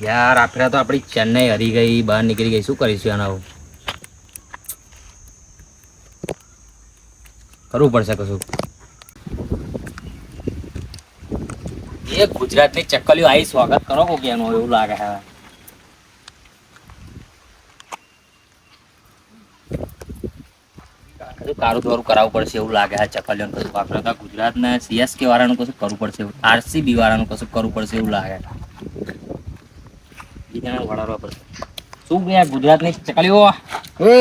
યાર આપણે તો આપણી ચેન્નઈ હરી ગઈ, બહાર નીકળી ગઈ, શું કરીશું આના? કરવું પડશે કશું. એ ગુજરાતની ચક્કલીઓ આવી સ્વાગત કરો કોક એનું, એવું લાગે છે. કારું થોડું કરાવવું પડશે એવું લાગે છે ચક્કલીઓ. કશું આપણે તો ગુજરાતના સીએસકે વાળાનું કશું કરવું પડશે, આરસીબી વાળાનું કશું કરવું પડશે એવું લાગે. બીજાને વળાવવા પડશે. શું ગયા ગુજરાતની ચકલીઓ? એ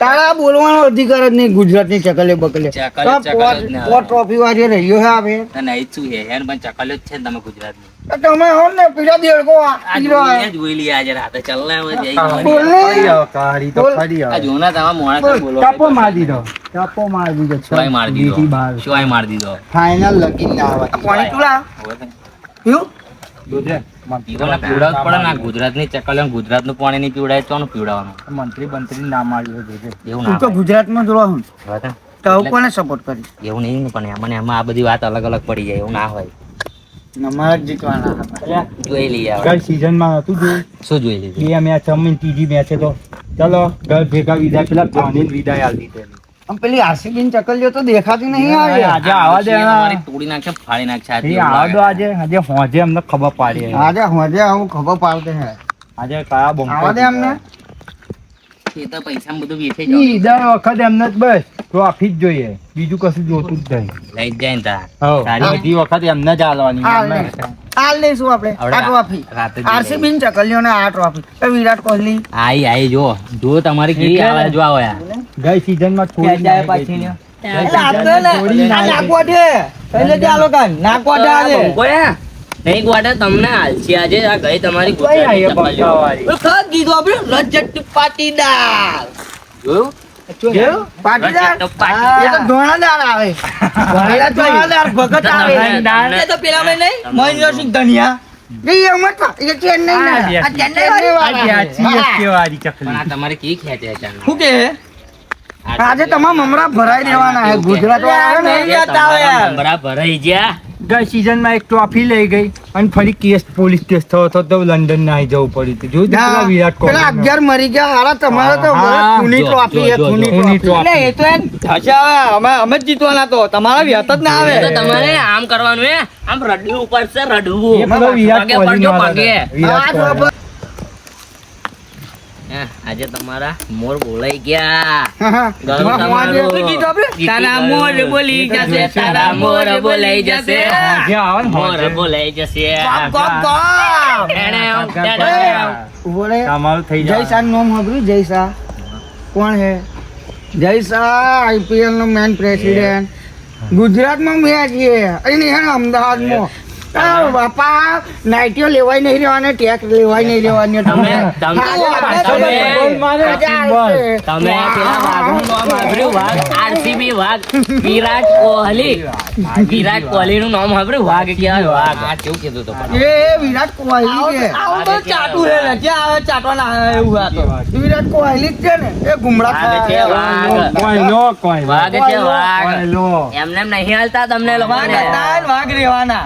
તારા બોલવાનો અધિકાર જ નહીં. ગુજરાતની ચકલે બકલે ટ્રોફી વાળી રહ્યો છે આપે નહીં શું છે યાર, પણ ચકલીઓ જ છે ને તમે ગુજરાતની. તમે હો ને પીડા દેડકો જોઈ લઈએ આજે રાતે. ચાલ ને હવે જઈ બોલ જોના તમે મોણા બોલો. ચાપો મારી દીધો, ચાપો મારી દીધો, શું મારી દીધો? શું મારી દીધો? ફાઇનલ લગી ના આવે. પાણી તુલા પીવું પીવડાવવું પડે ને. ગુજરાતની ચકલીઓ ગુજરાતનું પાણી નહીં પીવડાય તો પીવડાવવાનું. મંત્રી બંત્રી ના માર્યો એવું તું ના તો ગુજરાતમાં જોવા હું હોય. તો કોને સપોર્ટ કરી? એવું નહીં ને, પણ એમાં આ બધી વાત અલગ અલગ પડી જાય એવું ના હોય. અમારા જ જીતવાના હતા. જોઈ લઈએ ગઈ સીઝનમાં હતું જોયું. શું જોઈ લીધું? બે મેચ અમીન ત્રીજી મેચ તો ચલો ઘર ભેગા વિદાય પેલા ધોની વિદાય આલી દીધેલી. આમ પેલી આરસીબી ચકલીઓ તો દેખાતી નહીં આવે. આજે આવા દે, તમારી તોડી નાખશે, ફાડી નાખશે. આવા દો આજે હોજે અમને ખબર પાડી. આજે હોજે આવું ખબર પાડતે હે. આજે કયા બોમ્બ આવા દે અમને. એ તો પૈસા બધું વેચે જાય. ઈ દર વખત એમને જ બસ ટ્રોફી જ જોઈએ, બીજું કશું જોતું જ નહીં. લઈ જાય ને તા. સારી બધી વખત એમને જ આલવાની. હાલ લઈશું આપણે આ ટ્રોફી. આરસીબી ની ચકલીઓને આ ટ્રોફી. વિરાટ કોહલી આઈ જો તમારી કેવી આવે જો આવો યાર. ગઈ સીઝન માં છોડી જાય પાછી ને. નાખવા દે એટલે ચાલો કાન નાખવા દે આજે. નહીં ગોડા તમને હાલશી આજે આ ગઈ તમારી રજત પાટીદાર જોયું? પાટીદાર એ તો ધોણાદાર આવે. ધોણાદાર ભગત આવે. એ તો પેલા માં નહીં મહેન્દ્રસિંહ ધનિયા. તમારે કી ખેંચે શું કે આજે તમામ મમરા ભરાઈ દેવાના છે. ગુજરાત વાળા ભરાઈ ગયા. ગઈ સીઝન માં એક ટ્રોફી લઈ ગઈ અને ફરી કેસ પોલીસ કેસ થયો તો લંડન ના આવી જવું પડ્યું. જોયું વિરાટ કોહલી 11 મરી ગયા. હારા તમારે તો ખૂની ટ્રોફી છે. ખૂની ટ્રોફી એ તો એમ થશે. હવે અમે જ જીતવાના તો તમારા વ્યાત જ ના આવે. તો તમારે આમ કરવાનું હે, આમ રડવું પડશે. રડવું વિરાટ કોહલી આજે તમારા મોર બોલાઈ ગયા. તારા મોર બોલી જશે, તારા મોર બોલાઈ જશે, મોર બોલાઈ જશે. તમારું થઈ જાય. જય શાહ નામ સાંભળ્યું? જય શાહ કોણ હે? જય શાહ આઈપીએલ નો મેન પ્રેસિડેન્ટ. ગુજરાતમાં મેચ છે અહીં અમદાવાદમાં. બાપા નાઇટીઓ લેવાય નહીં રહેવાને, ટેક્સ લેવાય નહીં રહેવાની. આરસીબી વાઘ વિરાટ કોહલી નું નામ સાંભળ્યું? વાઘ ક્યાં? વાઘ કેવું કીધું તો એ વિરાટ કોહલી છે. ચાટુ હે ને ક્યાં આવે ચાટવાના એવું હતો. વિરાટ કોહલી જ છે ને એ ગુમડા વાઘ છે. વાઘ એમને નહીં હાલતા તમને લોકોને. વાઘ રહેવાના.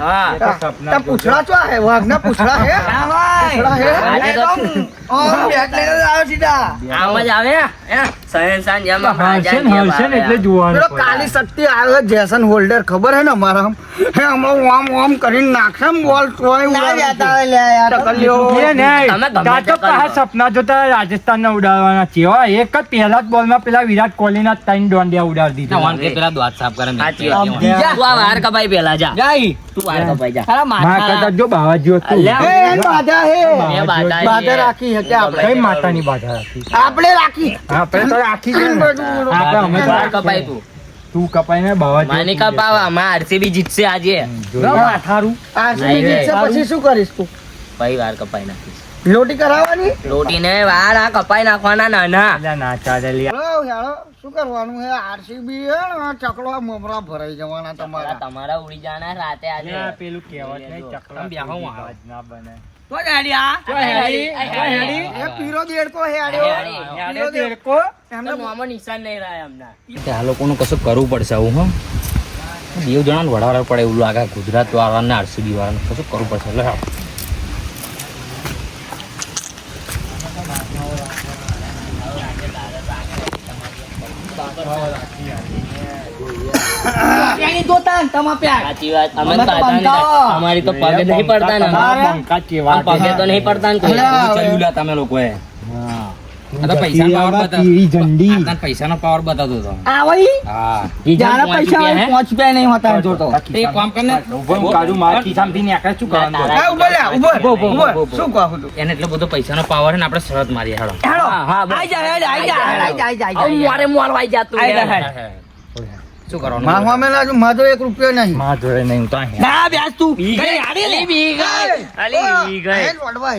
પૂછડા ચો હે? વાઘ ના પૂછડા હે? આમ જ આવે કાલી શક્તિ આવે જેસન હોલ્ડર ખબર હે ને અમારા હમણાં ઓમ ઓમ કરીને નાખશે બોલ. સપના જોતા રાજસ્થાન ના ઉડાડવાના છે. એક જ પહેલા જ બોલ માં પેલા વિરાટ કોહલી ના 3 દોંડિયા ઉડાડી દીધા. પેલા દ્વાત સાફ કરે વાર કપાઈ પેલા જા તું વાર કપાઈ જા. જો બાવાજી બાધા રાખી છે આપણે. માતાની બાધા રાખી આપણે રાખી. આપણે તો રાખી કપાઈ તું કપાઈ ને બાવાજી માની કપાવા. માં આરસીબી જીતશે આજે. આરસીબી જીતશે પછી શું કરીશ તું? ભાઈ વાર કપાઈ નાખીશ. લોટી કરાવવાની? લોટી ને વાર આ કપાઈ નાખવાના. નાના ના ચાલે. શું કરવાનું હે? આરસીબી હે ચકડો મમરા ભરાઈ જવાના તમારા. તમારા ઉડી જાના રાતે આજે. પેલું કહેવત નહીં ચકડો અવાજ ના બને. આ લોકોનું કશું કરવું પડશે. આવું હો બે જણા વડાવડા પડે એવું લાગે. ગુજરાત વાળાને આરસીબી વાળાને કશું કરવું પડશે. એટલે એની જોતા ને તમે પ્યાર સાચી વાત. અમે અમે તો પાતા નહીં. બંકાઓ. અમારી તો પગે નહીં પડતા ને. આમ પગે તો નહીં પડતા ને કોઈ. અલ્યા. એવું ચલ્યું લ્યા તમે લોકોએ. આ તો પૈસાનો power બતાવ- આ તને પૈસાનો power બતાવતો હતો. આવઈ હા. જાણે પૈસા હોય, 5 રૂપિયા નહીં હોતા એમ જોતો એ કામ કરને. હા, ઉભો લે, ઉભો. શું કહું તું? એને એટલો બધો પૈસાનો પાવર ને આપણે શરત મારીએ હેડો. હેડો. હા, હા, બસ. આઈ જા, આઈ જા, આઈ જા, આઈ જા, આઈ જા, આમ મોરે મોર વાઈ જાતું આઈ જા, રે. હેડ. શું કરવાનું? માર સામે લાજો, મારો 1 રૂપિયો નહીં. ના, બેસ તું. બી ગઈ. કઈ હારી લે. બી ગઈ. અલી, બી ગઈ. અહીં વળવા,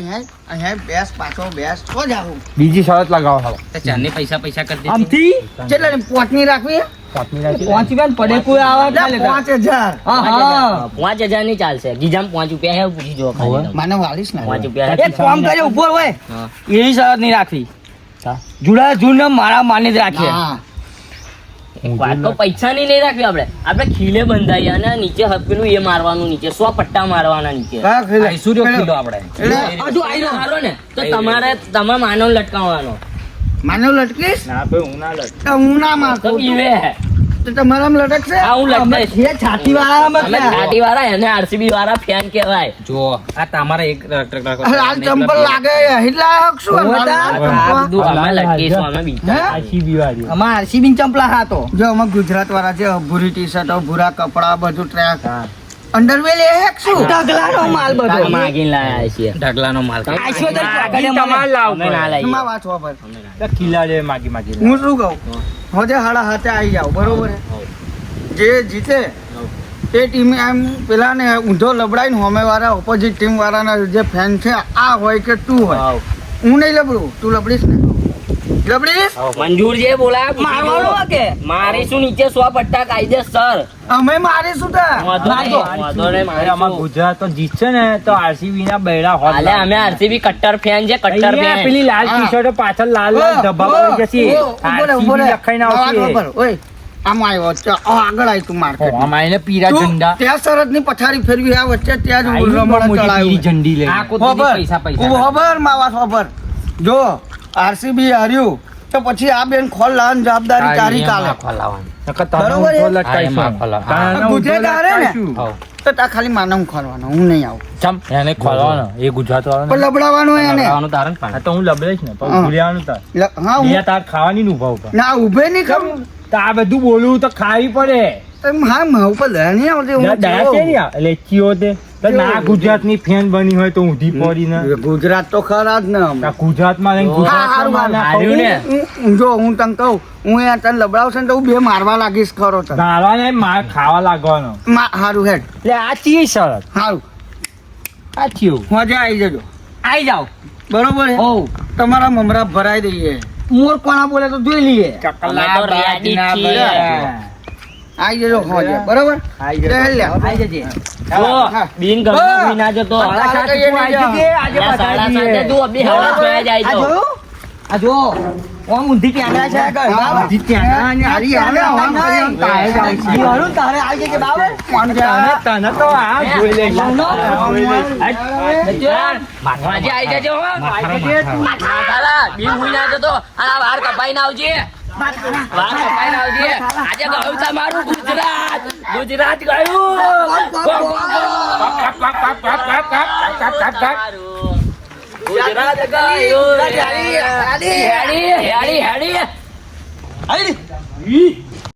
અહીં બેસ, પાછો બેસ. તો જાવું. બીજી શરત લગાવો તે ચાંદની પૈસા પૈસા કરી દીધી. આમથી કેટલા ની? 5 ની રાખવી? 5 રૂપિયા પડે કોઈ આવે લે, 5000. હા. 5,000 ની ચાલશે. ગીજામ 5 રૂપિયા હે પૂછી જો ખાલી તમે. મને વાલીશ ને. 5 રૂપિયા એક કામ કરે ઉપર હોય. હા. એવી શરત નહીં રાખવી. જુડા જૂને મારા માની જ રાખીએ. વાત તો પૈસા ની નહીં રાખવી આપણે ખીલે બંધાઈ અને નીચે હપ્પીનું એ મારવાનું નીચે 100 પટ્ટા મારવાના નીચે હા, ખેલે. આઈસુ રહ્યો કિલ્લો આપણે. એટલે હજુ આયરો હારો ને તો તમારે માનવ લટકાવવાનો માનવ લટકીશ? તો હું ના તો મારતો. પીવે તો તમારામાં લટકશે? હા, હું લટકાઈશ. અમે છીએ છાતીવાળામાં અમે ક્યાં? છાટી વાળા એને આરસીબી વાળા ફેન કહેવાય. જો આ તમારા એક લાલ ચંપલ લાગે એટલા શું આ બધું અમે લટકીશું અમે બીજા હે? અમાર આરસીબી ચંપલા હાતો જો અમે ગુજરાત વાળા છે, ભૂરી ટી-શર્ટો, ભૂરા કપડા, બધું ટ્રેક, અંડરવેર એ હેક શું ઢગલાનો માલ બધો. અમે માગીને લાયા છીએ. ઢગલાનો માલ. આઈશો તો અમે ના લાવીએ. એમાં વાત ખબર. અમે ના લાવીએ. હું શું કહું, હોજે 7:30 આવી જાવ, બરોબર હે? જે જીતે એ ટીમે એમ પેલા ને ઊંધો લબડાઈને હોમે વાળા ઓપોઝિટ ટીમ વાળાના જે ફેન છે આ હોય કે તું હોય, હાવ. હું નહીં લબડું, તું લબડીશ ને? લબડીશ? મંજૂર જે બોલાયા મારવાનું કે મારીશું નીચે 100 પટ્ટા કાયદેસર. અમે મારીશું તા. વાંધો નહીં, વાંધો નહીં, મારીશું. ગુજરાત તો જીતશે ને તો આરસીબી ના બૈરા હોત હાલે અમે આરસીબી કટ્ટર ફેન છે, કટ્ટર અહીંયા ફેન. પેલી લાલ હા. ટી-શર્ટો પાછળ લાલ લાલ ધબ્બા પડી જશે. ઉભો રે. RCB લખાઈને આ વાત આવશે. ખબર. ઓય, આમ આવ્યો છે, આ આગળ આવી તું માર્કેટ. આમાં એને પીળા તું ઝંડા ત્યાં સરહદની પથારી ફેરવી આ વચ્ચે ત્યાં જ આયુ રમણ મોટી પીળી ચડાયું. ઝંડી લઈને. આ કોથળી ખબર. પૈસા પૈસા. તું ખબર માવા ખબર. જો આરસીબી હાર્યું તો પછી આ બેન ખોલ લાવવાની જવાબદારી તારી કાલે. નકર તને બરોબર ઊંધો છે? લટકાઈશું. હા, એમાં ખોલા. તને આ ઊંધો ગુજરાત હારે ને? લટકાઈશું. હાવ. તો તા ખાલી માનવ ખોલવાનો, હું નહીં આવું. ચમ, એને ખોલવાનો એ ગુજરાત પણ વાળો લબડાવાનું એને. લગાવવાનું તારણ પણ. તો હું લબડેશ ને હા. પણ ભૂલ્યાનું તાર હા હું અહીંયા તાર ખાવાની નું ઉભા ઉભા ના ઉભે નહીં ખરું. તો આ બધું બોલવું તો ખાવી પડે હા મારા ઉપર દયા નહીં આવતી. હું દયા જોઉં. છે ને યાર. એટલે ચિયો તે તો ના ગુજરાતની ફેન બની હોય તો ઊંધી પડીને ગુજરાત તો ખરા જ ને અમે. આ ગુજરાતમાં રહીને ગુજરાતમાં હારું, માના હારું ને. જો હું તને કહું, હું અહીંયા તને લબડાવશે ને તો હું 2 મારવા લાગીશ ખરો તને. ગાળવાને માર ખાવા લાગવાનો હારું હેડ એટલે આ ચી શરત હારું આ થયું મજા આવી જજો. આઈ જાઓ. બરોબર હે? હોવ. તમારા મમરા ભરાઈ દઈએ. મોર કોણા બોલે તો જોઈ લઈએ. અમે તો રેડી જ છીએ. આવી જજો હોજે. બરોબર આઈ જજો. લે, લે, આવી જજે. જો, બિન ગમે હા. કોઈ ના જતો. તારે કહીએ નહીં જા. ત્યાં 7:30 જો બે હવા જોયા જાય આ તો. જોયું? આ જો ઓમ ઊંધી કેમેરા છે આગળ. હા, ઊંધી કેમેરા અને હારી હારે આમ કરી આમ તારે જ આવી છે. ઈ હારું તારે આવી જજે બાબા. કોણ છે? તને તો આ જોઈ લઈશ. જોઈ લઈશ. માથાજી આઈ જજો હો. માથાલા, બિન હુઈ ના જતો. આ વાર કપાઈને આવજે. વાર કપાઈને આવજે. આજે ગયું તમારું ગુજરાત. ગુજરાત ગયું. ગુજરાત ગયું. હેડી, હેડી, હેડી. હારી.